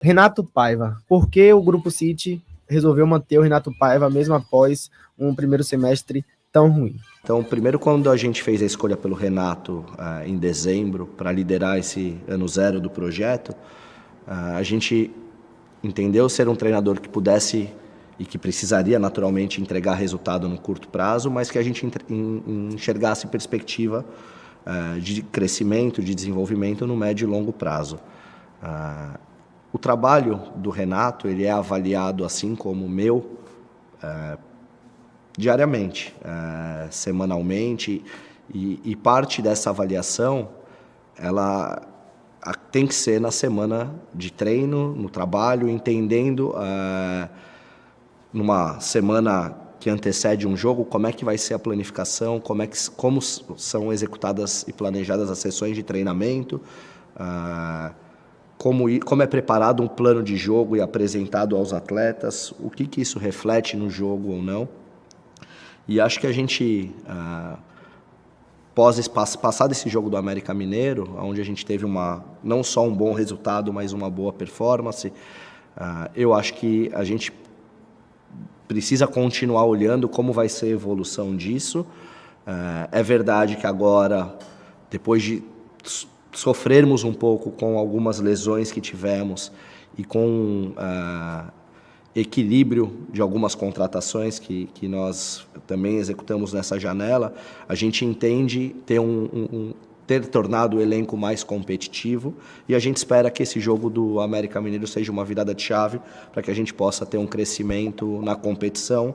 Renato Paiva. Por que o Grupo City resolveu manter o Renato Paiva mesmo após um primeiro semestre tão ruim? Então, primeiro, quando a gente fez a escolha pelo Renato em dezembro para liderar esse ano zero do projeto, a gente entendeu ser um treinador que pudesse e que precisaria naturalmente entregar resultado no curto prazo, mas que a gente enxergasse perspectiva de crescimento, de desenvolvimento no médio e longo prazo. O trabalho do Renato ele é avaliado, assim como o meu, diariamente, semanalmente, e parte dessa avaliação ela tem que ser na semana de treino, no trabalho, entendendo numa semana que antecede um jogo, como é que vai ser a planificação, como são executadas e planejadas as sessões de treinamento, como é preparado um plano de jogo e apresentado aos atletas, o que isso reflete no jogo ou não. E acho que a gente, passado esse jogo do América Mineiro, onde a gente teve não só um bom resultado, mas uma boa performance, eu acho que a gente precisa continuar olhando como vai ser a evolução disso. É verdade que agora, depois de sofrermos um pouco com algumas lesões que tivemos e com equilíbrio de algumas contratações que nós também executamos nessa janela, a gente entende ter tornado o elenco mais competitivo, e a gente espera que esse jogo do América Mineiro seja uma virada de chave para que a gente possa ter um crescimento na competição.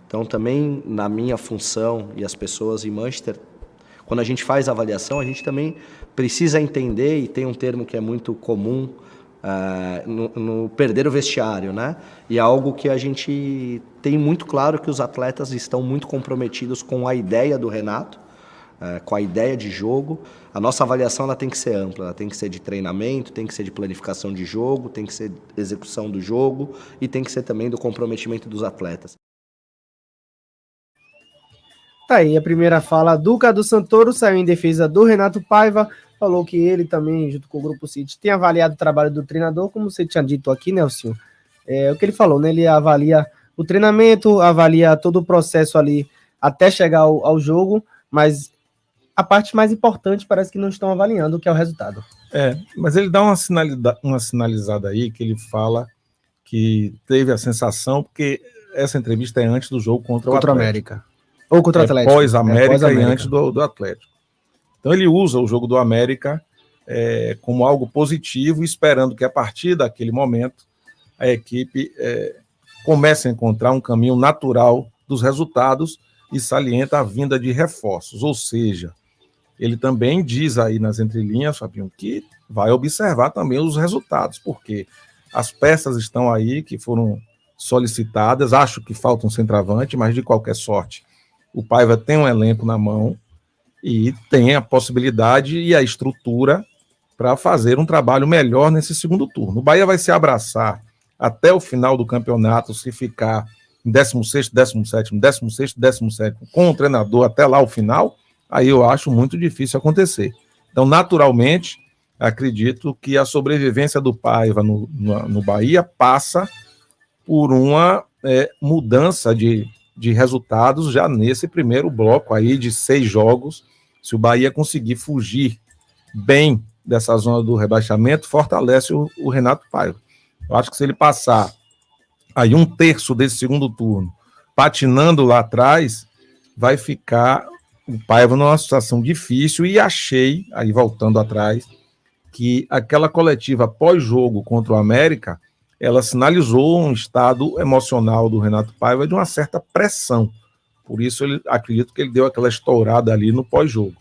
Então, também na minha função e as pessoas em Manchester, quando a gente faz a avaliação, a gente também precisa entender, e tem um termo que é muito comum, no perder o vestiário, né? E é algo que a gente tem muito claro que os atletas estão muito comprometidos com a ideia do Renato, com a ideia de jogo. A nossa avaliação ela tem que ser ampla, ela tem que ser de treinamento, tem que ser de planificação de jogo, tem que ser de execução do jogo e tem que ser também do comprometimento dos atletas. Tá aí a primeira fala do Cadu Santoro, saiu em defesa do Renato Paiva, falou que ele também, junto com o Grupo City, tem avaliado o trabalho do treinador, como você tinha dito aqui, Nelson. O que ele falou, né? Ele avalia o treinamento, avalia todo o processo ali até chegar ao jogo, mas a parte mais importante parece que não estão avaliando, que é o resultado. Mas ele dá uma sinalizada aí, que ele fala que teve a sensação, porque essa entrevista é antes do jogo contra o América. Ou contra o Atlético. Pós-América e antes do Atlético. Então ele usa o jogo do América como algo positivo, esperando que a partir daquele momento a equipe comece a encontrar um caminho natural dos resultados e salienta a vinda de reforços. Ou seja, ele também diz aí nas entrelinhas, Fabinho, que vai observar também os resultados, porque as peças estão aí que foram solicitadas, acho que falta um centroavante, mas de qualquer sorte o Paiva tem um elenco na mão e tem a possibilidade e a estrutura para fazer um trabalho melhor nesse segundo turno. O Bahia vai se abraçar até o final do campeonato, se ficar em 16º, 17º, 16º, 17º, com o treinador até lá o final, aí eu acho muito difícil acontecer. Então, naturalmente, acredito que a sobrevivência do Paiva no Bahia passa por uma mudança de resultados já nesse primeiro bloco aí de 6 jogos. Se o Bahia conseguir fugir bem dessa zona do rebaixamento, fortalece o Renato Paiva. Eu acho que se ele passar aí 1/3 desse segundo turno patinando lá atrás, vai ficar o Paiva numa situação difícil, e achei, aí voltando atrás, que aquela coletiva pós-jogo contra o América, ela sinalizou um estado emocional do Renato Paiva de uma certa pressão. Por isso, acredito que ele deu aquela estourada ali no pós-jogo.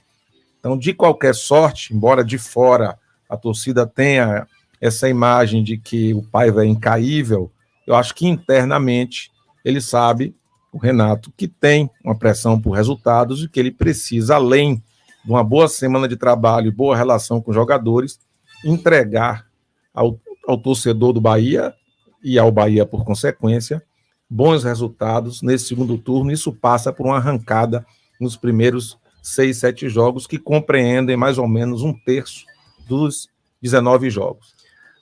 Então, de qualquer sorte, embora de fora a torcida tenha essa imagem de que o Paiva é incaível, eu acho que internamente ele sabe, o Renato, que tem uma pressão por resultados e que ele precisa, além de uma boa semana de trabalho e boa relação com os jogadores, entregar ao torcedor do Bahia e ao Bahia por consequência, bons resultados nesse segundo turno. Isso passa por uma arrancada nos primeiros 6, 7 jogos, que compreendem mais ou menos 1/3 dos 19 jogos.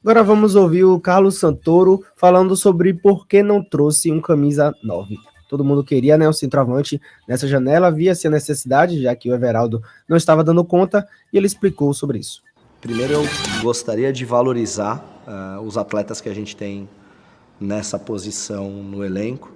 Agora vamos ouvir o Carlos Santoro falando sobre por que não trouxe um camisa 9. Todo mundo queria, né, um centroavante nessa janela, via-se a necessidade, já que o Everaldo não estava dando conta, e ele explicou sobre isso. Primeiro, eu gostaria de valorizar os atletas que a gente tem nessa posição no elenco.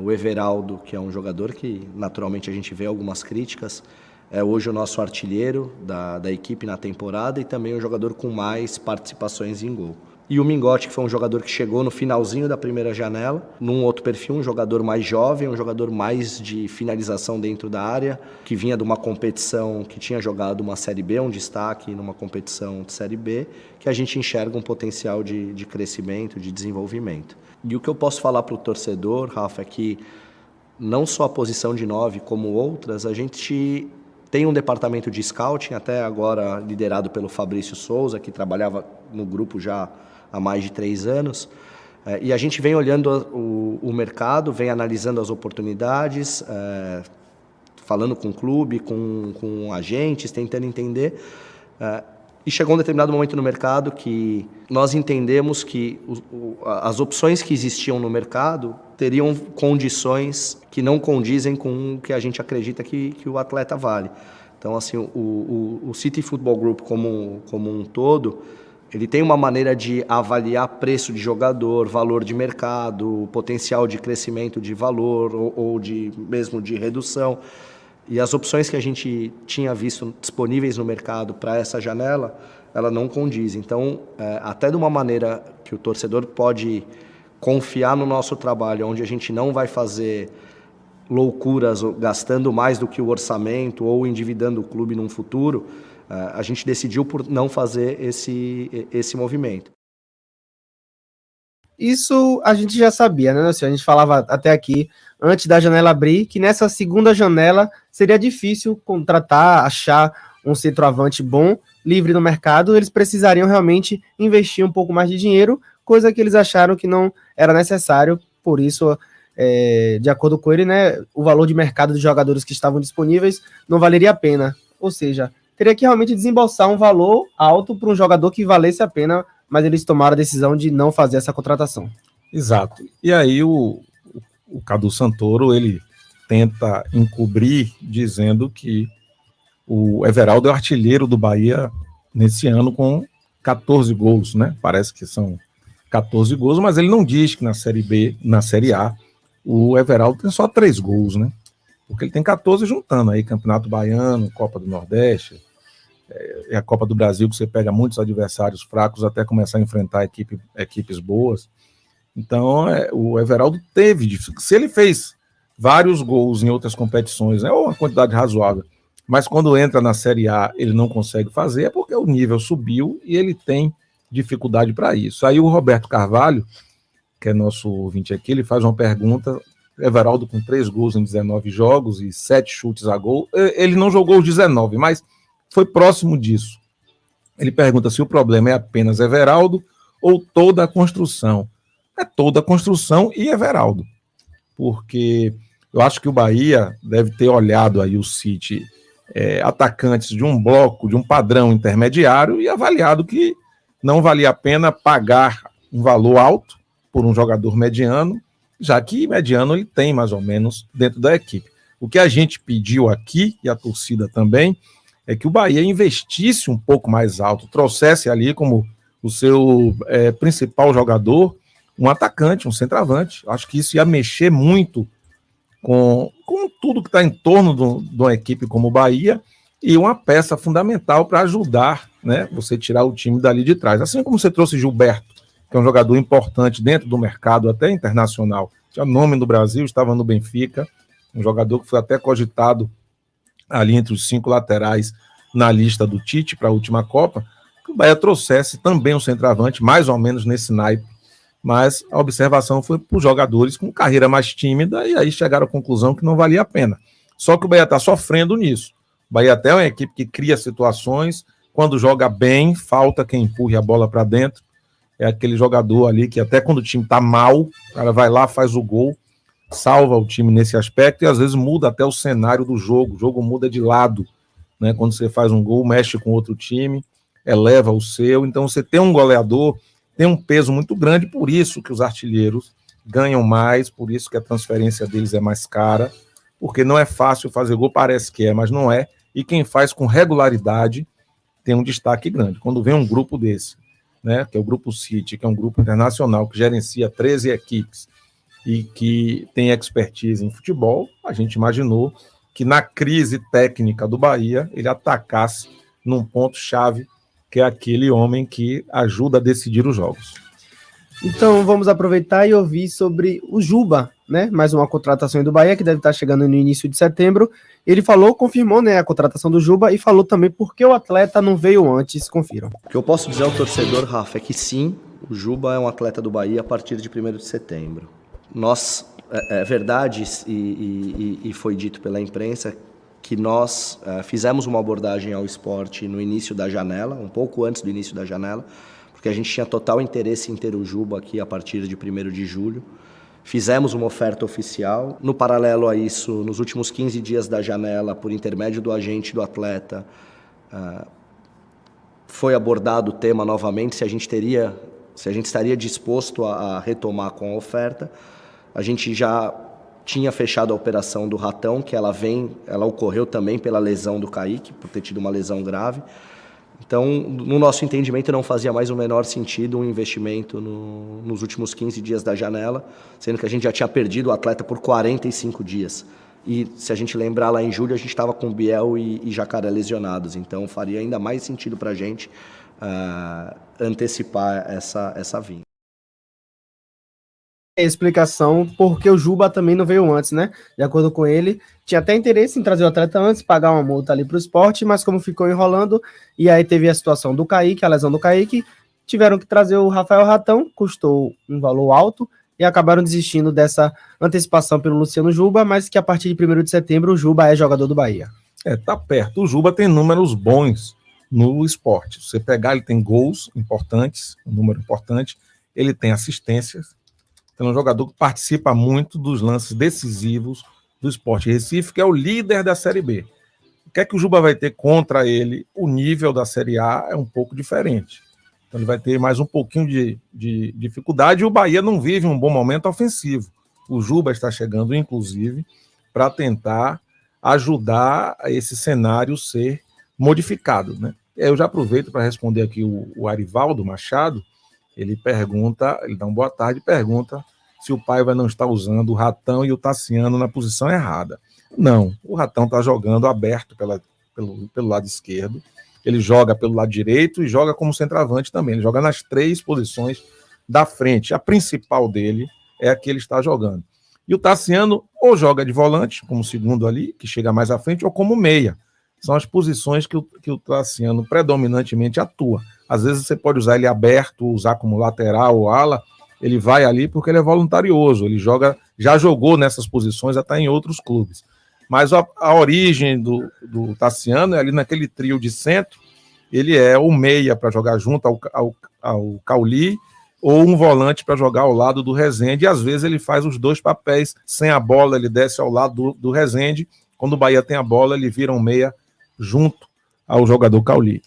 O Everaldo, que é um jogador que naturalmente a gente vê algumas críticas, é hoje o nosso artilheiro da equipe na temporada e também um jogador com mais participações em gol. E o Mingote, que foi um jogador que chegou no finalzinho da primeira janela, num outro perfil, um jogador mais jovem, um jogador mais de finalização dentro da área, que vinha de uma competição que tinha jogado uma Série B, um destaque numa competição de Série B, que a gente enxerga um potencial de crescimento, de desenvolvimento. E o que eu posso falar para o torcedor, Rafa, é que não só a posição de 9 como outras, a gente tem um departamento de scouting, até agora liderado pelo Fabrício Souza, que trabalhava no grupo já há mais de 3 anos, e a gente vem olhando o mercado, vem analisando as oportunidades, falando com o clube, com agentes, tentando entender, e chegou um determinado momento no mercado que nós entendemos que as opções que existiam no mercado teriam condições que não condizem com o que a gente acredita que o atleta vale. Então, assim, o City Football Group como um todo, ele tem uma maneira de avaliar preço de jogador, valor de mercado, potencial de crescimento de valor ou mesmo de redução. E as opções que a gente tinha visto disponíveis no mercado para essa janela, ela não condiz. Então, até de uma maneira que o torcedor pode confiar no nosso trabalho, onde a gente não vai fazer loucuras gastando mais do que o orçamento ou endividando o clube num futuro, a gente decidiu por não fazer esse movimento. Isso a gente já sabia, né, Nelson? A gente falava até aqui, antes da janela abrir, que nessa segunda janela seria difícil contratar, achar um centroavante bom, livre no mercado. Eles precisariam realmente investir um pouco mais de dinheiro, coisa que eles acharam que não era necessário. Por isso, de acordo com ele, né, o valor de mercado dos jogadores que estavam disponíveis não valeria a pena. Ou seja, teria que realmente desembolsar um valor alto para um jogador que valesse a pena, mas eles tomaram a decisão de não fazer essa contratação. Exato. E aí o Cadu Santoro, ele tenta encobrir dizendo que o Everaldo é o artilheiro do Bahia nesse ano com 14 gols, né? Parece que são 14 gols, mas ele não diz que na Série B, na Série A, o Everaldo tem só 3 gols, né? Porque ele tem 14 juntando aí Campeonato Baiano, Copa do Nordeste, a Copa do Brasil, que você pega muitos adversários fracos até começar a enfrentar equipes boas. Então, o Everaldo teve, se ele fez vários gols em outras competições, ou uma quantidade razoável, mas quando entra na Série A ele não consegue fazer, é porque o nível subiu e ele tem dificuldade para isso. Aí o Roberto Carvalho, que é nosso ouvinte aqui, ele faz uma pergunta: Everaldo com 3 gols em 19 jogos e 7 chutes a gol, ele não jogou os 19, mas foi próximo disso. Ele pergunta se o problema é apenas Everaldo ou toda a construção. É toda a construção e Everaldo, porque eu acho que o Bahia deve ter olhado aí o City, atacantes de um bloco, de um padrão intermediário, e avaliado que não valia a pena pagar um valor alto por um jogador mediano, já que mediano ele tem mais ou menos dentro da equipe. O que a gente pediu aqui, e a torcida também, é que o Bahia investisse um pouco mais alto, trouxesse ali como o seu principal jogador um atacante, um centroavante. Acho que isso ia mexer muito com tudo que está em torno de uma equipe como o Bahia, e uma peça fundamental para ajudar, né, você tirar o time dali de trás. Assim como você trouxe Gilberto, que é um jogador importante dentro do mercado, até internacional, tinha nome no Brasil, estava no Benfica, um jogador que foi até cogitado ali entre os 5 laterais na lista do Tite para a última Copa, que o Bahia trouxesse também um centroavante, mais ou menos nesse naipe, mas a observação foi por jogadores com carreira mais tímida, e aí chegaram à conclusão que não valia a pena. Só que o Bahia está sofrendo nisso. O Bahia até é uma equipe que cria situações, quando joga bem, falta quem empurre a bola para dentro, é aquele jogador ali que até quando o time está mal, o cara vai lá, faz o gol, salva o time nesse aspecto, e às vezes muda até o cenário do jogo, o jogo muda de lado, né? Quando você faz um gol, mexe com outro time, eleva o seu. Então, você tem um goleador, tem um peso muito grande, por isso que os artilheiros ganham mais, por isso que a transferência deles é mais cara, porque não é fácil fazer gol, parece que é, mas não é, e quem faz com regularidade tem um destaque grande. Quando vem um grupo desse, né, que é o Grupo City, que é um grupo internacional que gerencia 13 equipes e que tem expertise em futebol, a gente imaginou que na crise técnica do Bahia ele atacasse num ponto-chave, que é aquele homem que ajuda a decidir os jogos. Então vamos aproveitar e ouvir sobre o Juba, né? Mais uma contratação do Bahia que deve estar chegando no início de setembro. Ele falou, confirmou, né, a contratação do Juba e falou também por que o atleta não veio antes. Confiram. O que eu posso dizer ao torcedor, Rafa, é que sim, o Juba é um atleta do Bahia a partir de 1º de setembro. Nós, é verdade, e foi dito pela imprensa, que nós fizemos uma abordagem ao esporte no início da janela, um pouco antes do início da janela, porque a gente tinha total interesse em ter o Juba aqui a partir de 1º de julho. Fizemos uma oferta oficial. No paralelo a isso, nos últimos 15 dias da janela, por intermédio do agente do atleta, foi abordado o tema novamente, se a gente estaria disposto a retomar com a oferta. A gente já tinha fechado a operação do Ratão, que ela ocorreu também pela lesão do Kaique, por ter tido uma lesão grave. Então, no nosso entendimento, não fazia mais o menor sentido um investimento nos últimos 15 dias da janela, sendo que a gente já tinha perdido o atleta por 45 dias. E se a gente lembrar, lá em julho, a gente estava com Biel e Jacaré lesionados. Então, faria ainda mais sentido para a gente antecipar essa vinda. Explicação porque o Juba também não veio antes, né? De acordo com ele, tinha até interesse em trazer o atleta antes, pagar uma multa ali para o esporte, mas como ficou enrolando, e aí teve a situação do Kaique, a lesão do Kaique, tiveram que trazer o Rafael Ratão, custou um valor alto, e acabaram desistindo dessa antecipação pelo Luciano Juba, mas que a partir de 1º de setembro o Juba é jogador do Bahia. Tá perto. O Juba tem números bons no esporte. Se você pegar, ele tem gols importantes, um número importante, ele tem assistências. Então, é um jogador que participa muito dos lances decisivos do Sport Recife, que é o líder da Série B. O que é que o Juba vai ter contra ele? O nível da Série A é um pouco diferente. Então, ele vai ter mais um pouquinho de dificuldade e o Bahia não vive um bom momento ofensivo. O Juba está chegando, inclusive, para tentar ajudar esse cenário ser modificado, né? Eu já aproveito para responder aqui o Arivaldo Machado. Ele dá uma boa tarde e pergunta se o Paiva não está usando o Ratão e o Tassiano na posição errada. Não, o Ratão está jogando aberto pelo lado esquerdo, ele joga pelo lado direito e joga como centroavante também, ele joga nas 3 posições da frente. A principal dele é a que ele está jogando. E o Tassiano ou joga de volante, como segundo ali, que chega mais à frente, ou como meia. São as posições que o Tassiano predominantemente atua. Às vezes você pode usar ele aberto, usar como lateral ou ala, ele vai ali porque ele é voluntarioso, ele já jogou nessas posições até em outros clubes. Mas a origem do Tassiano é ali naquele trio de centro, ele é o meia para jogar junto ao Cauli, ou um volante para jogar ao lado do Rezende, e às vezes ele faz os 2 papéis, sem a bola ele desce ao lado do Rezende, quando o Bahia tem a bola ele vira um meia junto ao jogador Cauli.